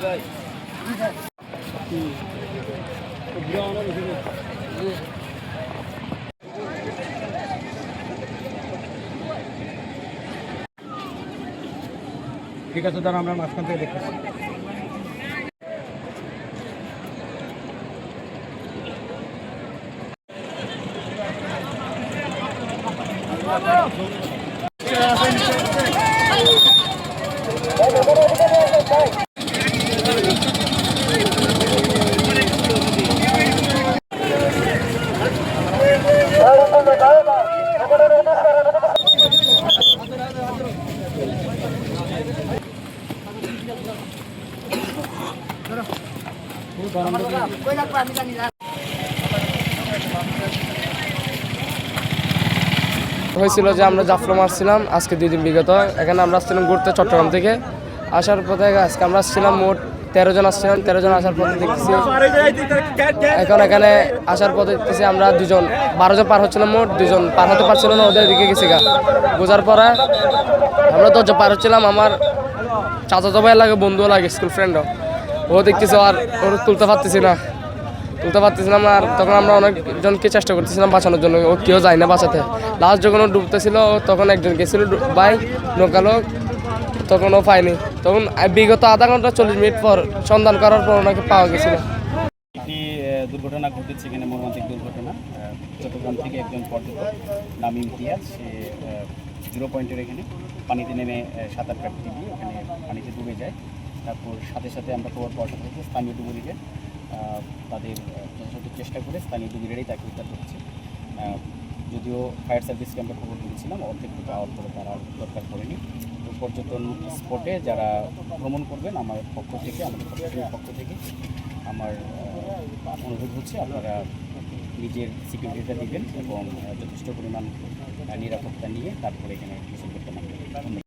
ঠিক আছে, তারা আমরা মাঝখান থেকে দেখতেছি। হয়েছিল যে আমরা জাফলং আসছিলাম আজকে 2 দিন বিগত। এখানে আমরা আসছিলাম ঘুরতে চট্টগ্রাম থেকে। আসার পথে আজকে আমরা আসছিলাম মোট 13 জন আসছিলাম। 13 জন আসার পথে দেখতেছি এখন এখানে আসার পথে দেখতেছি আমরা 2 জন 12 জন পার হচ্ছিলাম, মোট 2 জন পার হতে পারছিল না, ওদের দিকে গেছি গা। বোঝার পরে আমরা 10 জন পার হচ্ছিলাম। আমার চাচাতো ভাই লাগে, বন্ধুও লাগে, স্কুল ফ্রেন্ডও। ও দেখতেছি আর ওর তুলতে পারতেছিলাম। আর তখন আমরা অনেকজনকে চেষ্টা করতেছিলাম বাঁচানোর জন্য, ও কেউ যায় না বাঁচাতে। লাস্ট যখন ও ডুবতেছিল তখন একজন গেছিল ভাই নৌকালো, তখন ও পায়নি। তখন বিগত আধা ঘন্টা 40 মিনিট পর সন্ধান করার পর ওনাকে পাওয়া গেছিল। একটি দুর্ঘটনা ঘটেছে এখানে, মর্মান্তিক দুর্ঘটনা। চট্টগ্রাম থেকে একজন পর্যটক নাম ইমতিয়াজ, সে 0 পয়েন্টের এখানে পানিতে নেমে সাঁতার কাটতে গিয়ে ওখানে পানিতে ডুবে যায়। তারপর সাথে সাথে আমরা খবর পাওয়ার সাথে সাথে স্থানীয় ডুবুরিদের তাদের যথাযথ চেষ্টা করে স্থানীয় ডুবুরিরাই তাকে উদ্ধার করছে। যদিও ফায়ার সার্ভিসকে আমরা খবর দিয়েছিলাম, অর্ধেক পাওয়ার পরে তারা দরকার করেনি। তো পর্যটন স্পটে যারা ভ্রমণ করবেন, আমাদের পক্ষ থেকে, আমাদের প্রশাসনের পক্ষ থেকে আমার অনুরোধ হচ্ছে আপনারা নিজের সিকিউরিটিটা দিবেন এবং যথেষ্ট পরিমাণ নিরাপত্তা নিয়ে তারপরে এখানে গোসল করতে নামবেন। ধন্যবাদ।